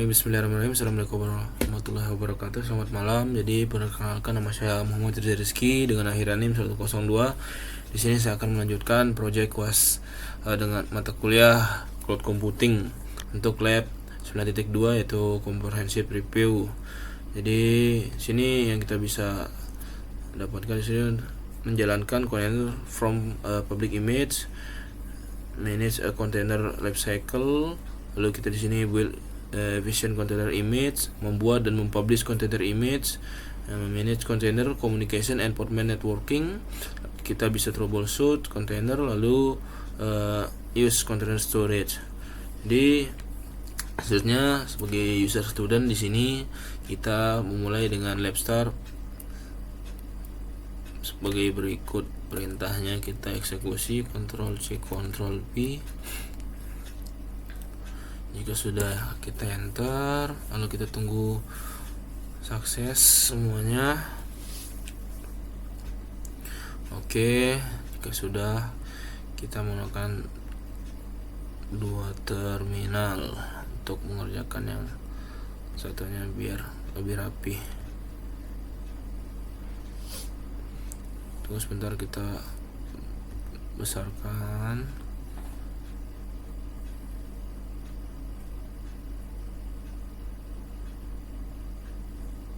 Bismillahirrahmanirrahim. Assalamualaikum warahmatullahi wabarakatuh. Selamat malam. Jadi perkenalkan, nama saya Muhammad Rizky Rizky dengan akhir NIM 102. Di sini saya akan melanjutkan proyek UAS dengan mata kuliah Cloud Computing untuk lab 9.2 yaitu Comprehensive Review. Jadi sini yang kita bisa dapatkan di sini menjalankan container from public image, manage a container life cycle. Lalu kita di sini build vision container image, membuat dan mempublish container image, manage container communication and portman networking. Kita bisa troubleshoot container, lalu use container storage. Jadi khususnya sebagai user student di sini kita memulai dengan lab start sebagai berikut. Perintahnya kita eksekusi Ctrl C Ctrl V. Jika sudah, kita enter, lalu kita tunggu sukses semuanya. Oke, jika sudah, kita menggunakan dua terminal untuk mengerjakan yang satunya biar lebih rapi. Tunggu sebentar, kita besarkan.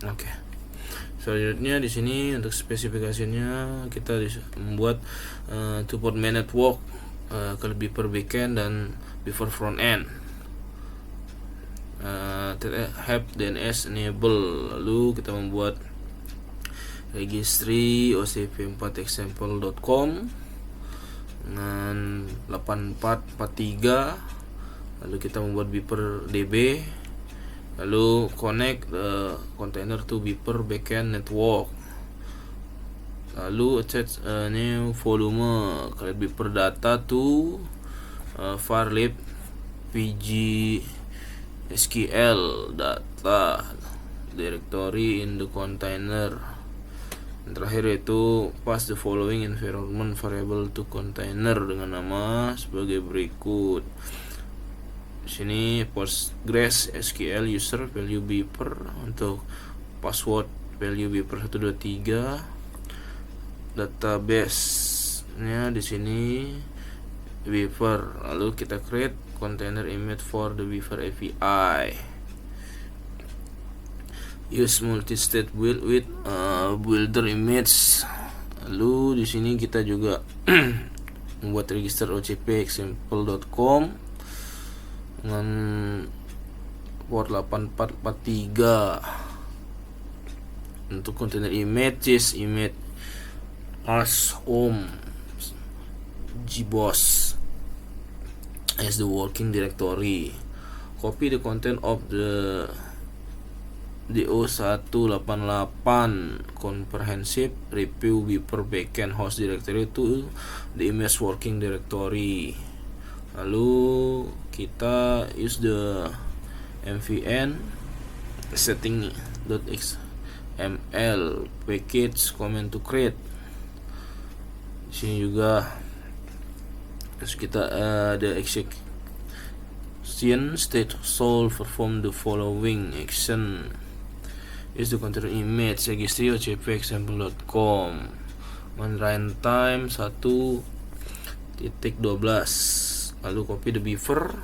Oke. Selanjutnya di sini untuk spesifikasinya kita membuat two port main network ke Beeper backend dan Beeper front end. Have DNS enable. Lalu kita membuat registry ocp4example.com dengan 8443. Lalu kita membuat Beeper DB. Lalu connect container to Beeper backend network. Lalu attach new volume collect Beeper data to varlib pg SQL data directory in the container. Dan terakhir yaitu pass the following environment variable to container dengan nama sebagai berikut. Sini Postgres SQL user value Beeper, untuk password value Beeper 123. Database nya di sini Beeper. Lalu kita create container image for the Beeper API. Use multi-state build with builder image. Lalu di sini kita juga membuat register ocp example.com dengan port 8443. Untuk container image as home gboss as the working directory. Copy the content of the DO188 comprehensive review Beeper backend host directory to the image working directory. Lalu kita use the mvn setting.xml package command to create. Di sini juga terus kita ada execution state solve perform the following action. Use the container image registry ocp example.com on runtime 1.12. Lalu copy the Beeper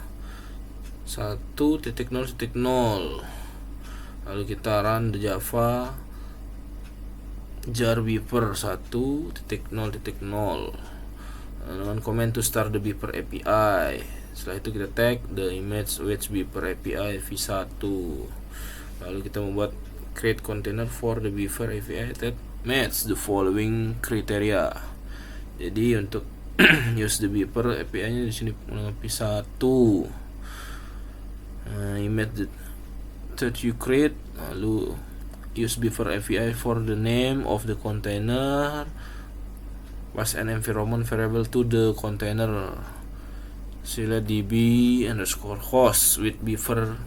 1.0.0. Lalu kita run the Java jar Beeper 1.0.0 dengan command to start the Beeper API. Setelah itu kita tag the image with Beeper API v1. Lalu kita membuat create container for the Beeper API that match the following criteria. Jadi untuk use the Beeper API-nya di sini v1. Image that you create. Lalu use Beeper API for the name of the container. Pass an environment variable to the container. Select db_host with Beeper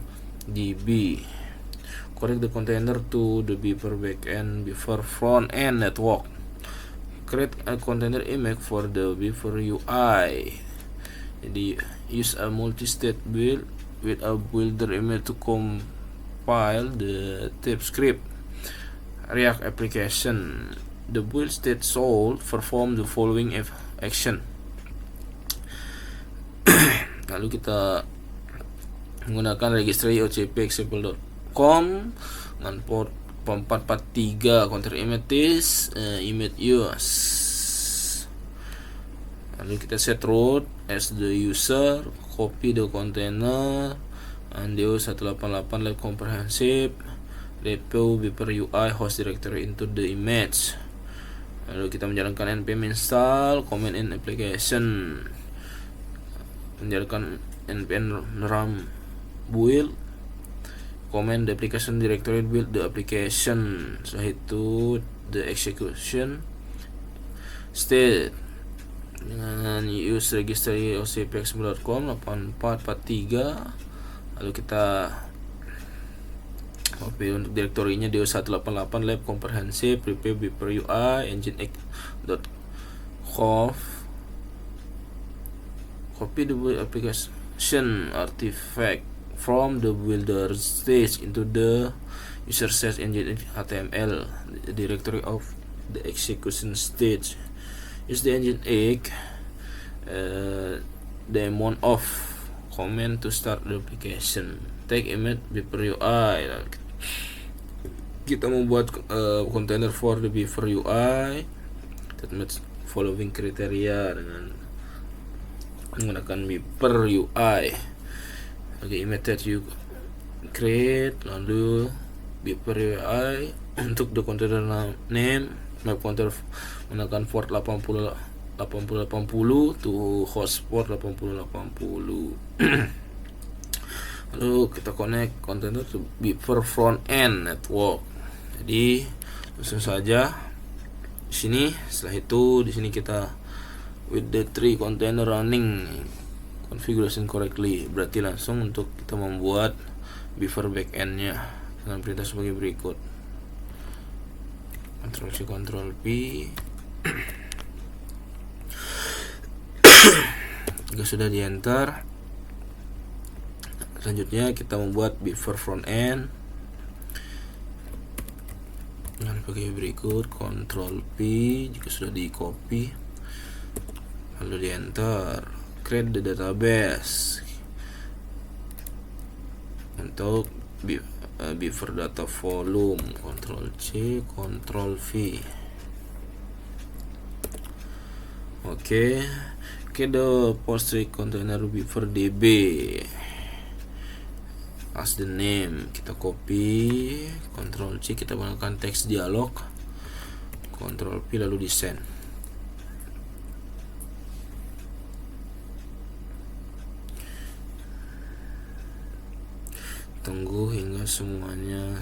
db. Connect the container to the Beeper backend Beeper front end network. Create a container image for the Beeper UI. Jadi use a multi-state build with a builder email to compile the TypeScript React application. The build state should perform the following action. Lalu kita menggunakan registry ocp example.com dengan port 443 counter image use. Lalu kita set root as the user, copy the container and do188 lab comprehensive repo beeper UI host directory into the image. Lalu kita menjalankan npm install command in application, menjalankan npm run build command the application directory build the application. Setelah itu the execution state dengan use registry ocp.com 8443. Lalu kita copy untuk direktorinya do188 lab comprehensive repo beeper UI nginx.conf, copy the build application artifact from the builder stage into the user set nginx.html directory of the execution stage. Use the nginx daemon of command to start the application. Take image beeper UI. Kita membuat container for the beeper UI that meets following criteria dengan menggunakan beeper UI. Oke, image that you create, lalu beeper UI untuk the container name map counter menggunakan port 8080 to host port 8080. Lalu kita connect container to beeper front end network. Jadi langsung saja di sini. Setelah itu di sini kita with the three container running configuration correctly, berarti langsung untuk kita membuat beaver backend-nya dengan perintah sebagai berikut. Ctrl C Ctrl P. Jika sudah di enter, selanjutnya kita membuat beaver front end dengan sebagai berikut. Ctrl P jika sudah di copy, lalu di enter. Create the database untuk beaver data volume. Ctrl C Ctrl V. Oke, the Postgres container beaver DB as the name. Kita copy, Ctrl C, kita gunakan text dialog, Ctrl P lalu di send. Tunggu hingga semuanya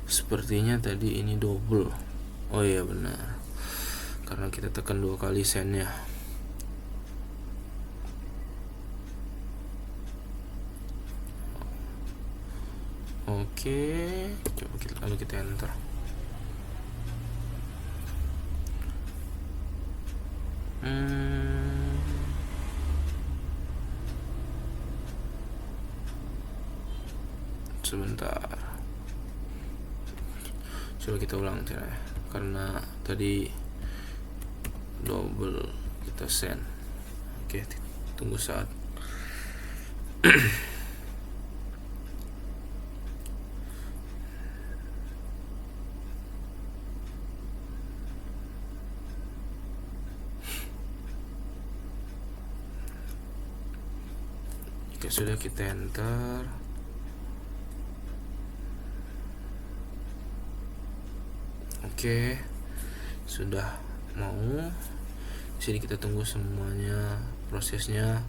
sepertinya tadi ini double. Oh iya benar, karena kita tekan 2 kali sendnya. Oke, coba lalu kita enter. Sebentar, coba kita ulang ya, karena tadi double kita send. Oke, tunggu saat. Jika sudah kita enter, oke, sudah mau. Di sini kita tunggu semuanya prosesnya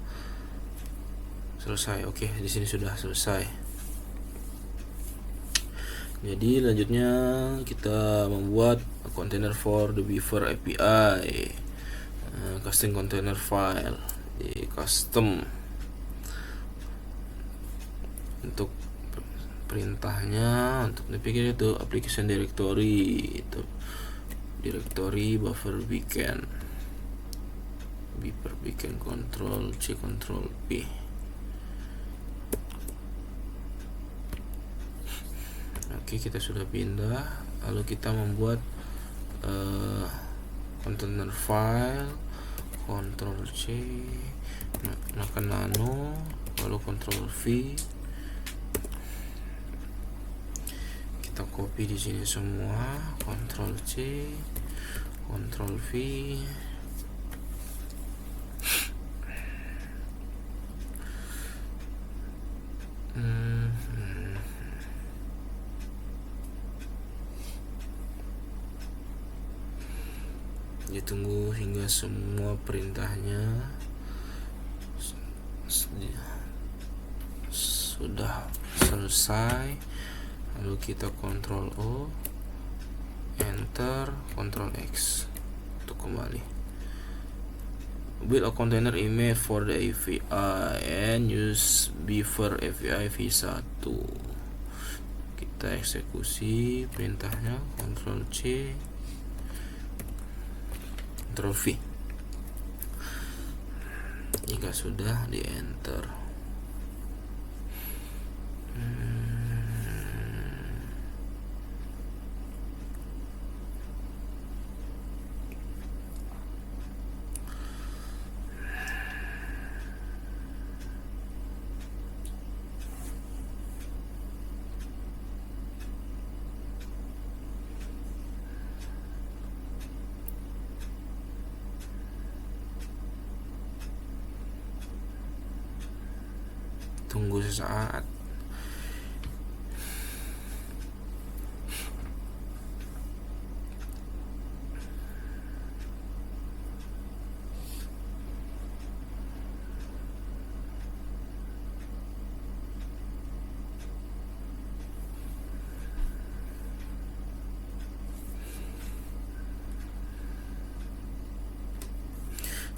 selesai. Oke, di sini sudah selesai. Jadi lanjutnya kita membuat container for the beaver API, custom container file di custom. Untuk perintahnya untuk dipikir itu application directory, itu directory buffer beacon control C control P. Oke, kita sudah pindah. Lalu kita membuat container file, control C, maka nano, lalu control V. Kita copy di sini semua, control C, control V. Ditunggu hingga semua perintahnya sudah selesai. Lalu kita Ctrl O, Enter, Ctrl X untuk kembali. Build a container image for the API and use Beaver API v1. Kita eksekusi perintahnya, Ctrl C, Ctrl V. Jika sudah, di enter. Tunggu sesaat.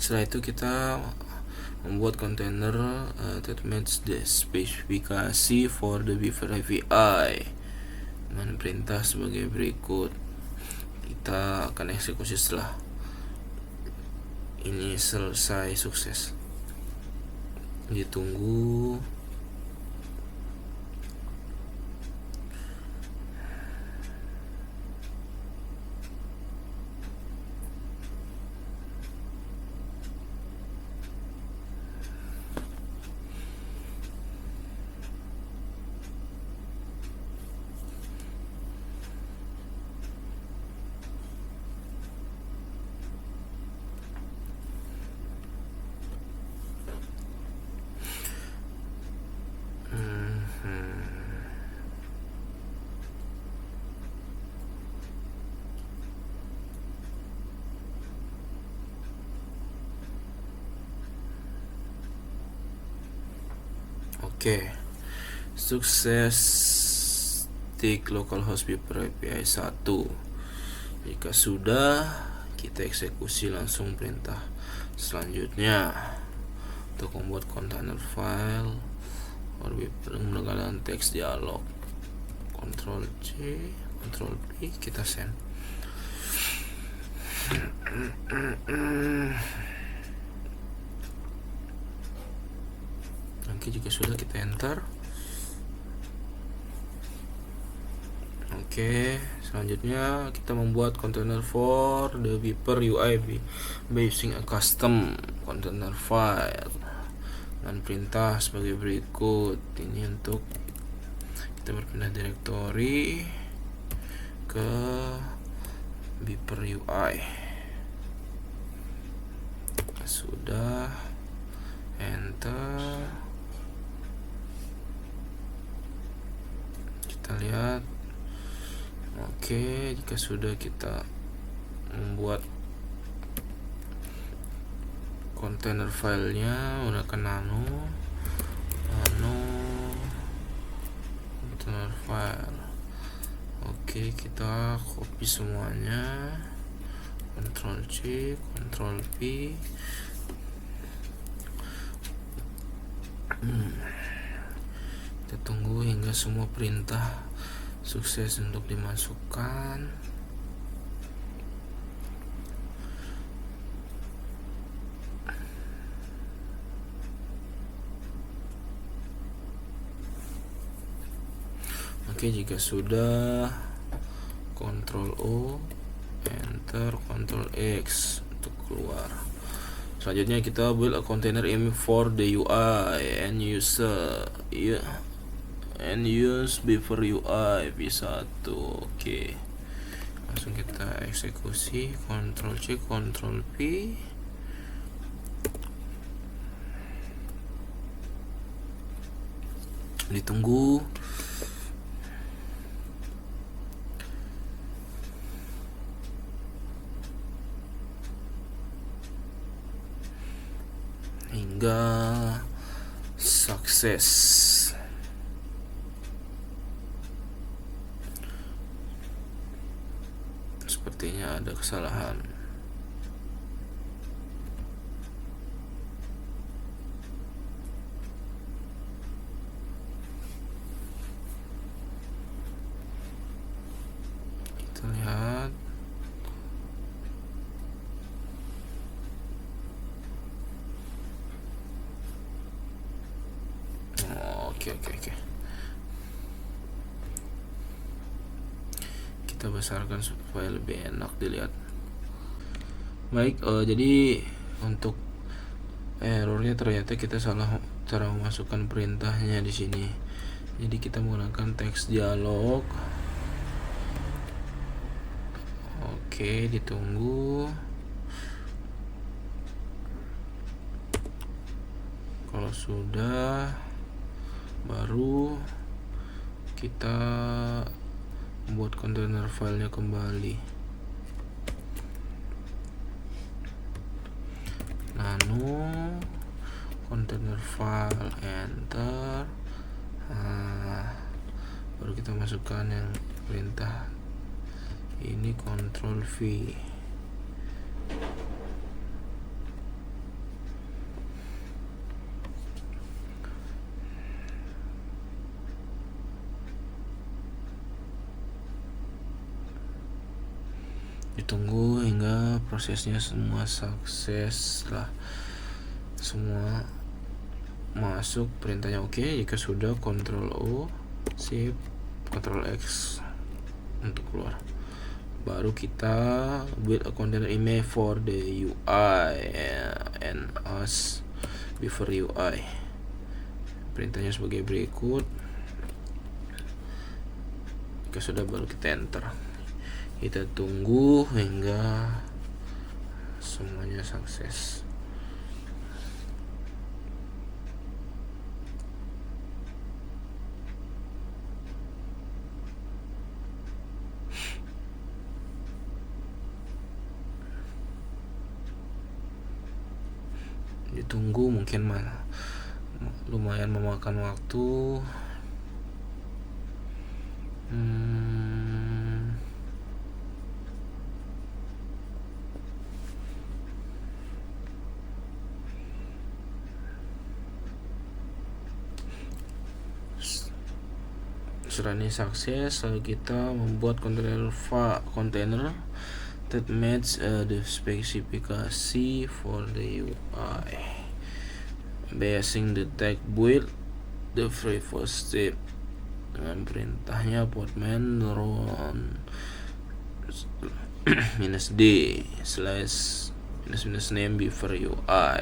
Setelah itu kita membuat kontainer that match the spesifikasi for the Beaver API dengan perintah sebagai berikut. Kita akan eksekusi setelah ini selesai sukses. Ditunggu. Oke, sukses tik localhost Beaver API 1. Jika sudah, kita eksekusi langsung perintah selanjutnya untuk membuat container file menggunakan teks dialog. Ctrl C, Ctrl V, kita send. Oke, jika sudah kita enter. Oke, selanjutnya kita membuat container for the Beaver UI by using a custom container file dengan perintah sebagai berikut. Ini untuk kita berpindah directory ke Beaver UI. Sudah, enter. Kita lihat. Oke, jika sudah, kita membuat container filenya menggunakan nano container file. Oke, kita copy semuanya, Ctrl C, Ctrl V. Kita tunggu hingga semua perintah sukses untuk dimasukkan. Oke, jika sudah, Ctrl O, Enter, Ctrl X untuk keluar. Selanjutnya kita build a container image for the UI and use before UI v1. Oke, langsung kita eksekusi. Ctrl C, Ctrl V. Ditunggu. Hingga sukses. Sepertinya ada kesalahan. Kita lihat. Oke. Kita besarkan supaya lebih enak dilihat. Baik, jadi untuk errornya ternyata kita salah cara memasukkan perintahnya di sini. Jadi kita menggunakan teks dialog. Oke, ditunggu. Kalau sudah, baru kita membuat kontainer filenya kembali. Nano container file, enter. Baru kita masukkan yang perintah ini, Ctrl V. Ditunggu hingga prosesnya semua sukses. Setelah semua masuk perintahnya oke. Jika sudah, Ctrl O, Shift, Ctrl X untuk keluar. Baru kita build a container image for the UI and use before UI. Perintahnya sebagai berikut. Jika sudah, baru kita enter. Kita tunggu hingga semuanya sukses. Ditunggu, mungkin lumayan memakan waktu. Setelah ini sukses, lalu kita membuat container that match the specification for the UI. Basing the tag build the first step dengan perintahnya podman run -d / -name before UI.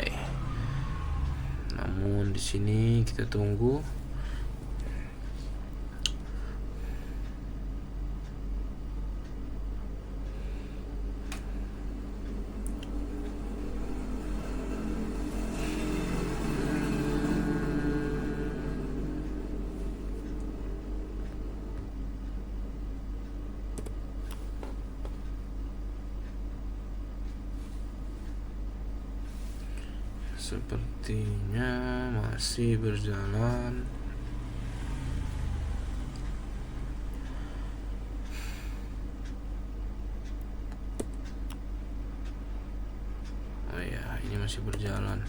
Namun di sini kita tunggu. Sepertinya masih berjalan. Oh ya, ini masih berjalan.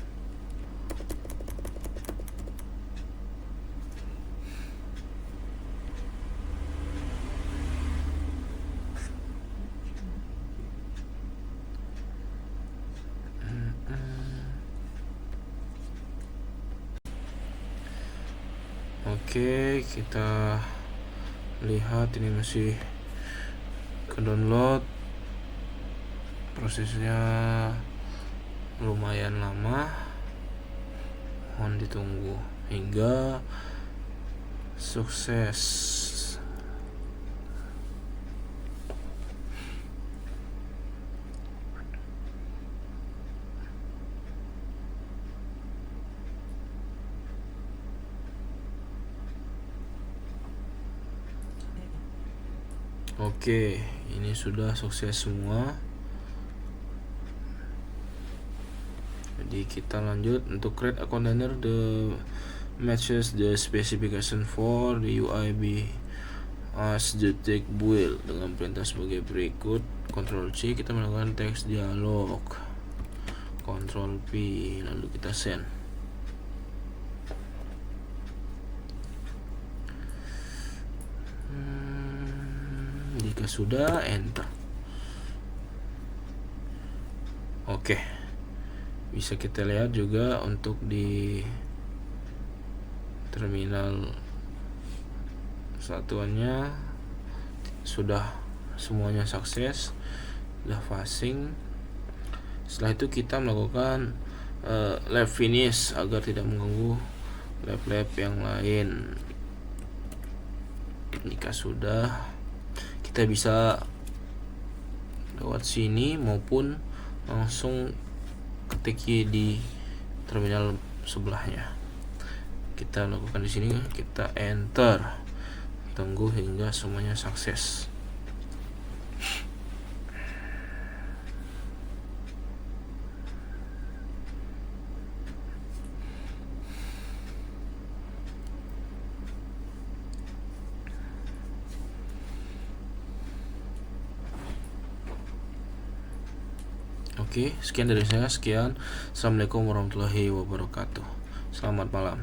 Oke, kita lihat ini masih ke download, prosesnya lumayan lama, mohon ditunggu hingga sukses. Oke, ini sudah sukses semua. Jadi kita lanjut untuk create a container the matches the specification for the UIB as the tag build dengan perintah sebagai berikut. Ctrl C, kita melakukan teks dialog, Ctrl P, lalu kita send. Jika sudah, enter. Oke, bisa kita lihat juga untuk di terminal satuannya sudah semuanya sukses, sudah passing. Setelah itu kita melakukan lab finish agar tidak mengganggu lab-lab yang lain. Jika sudah, kita bisa lewat sini maupun langsung ketik di terminal sebelahnya. Kita lakukan di sini, kita enter, tunggu hingga semuanya sukses. Oke, sekian dari saya. Sekian. Assalamualaikum warahmatullahi wabarakatuh. Selamat malam.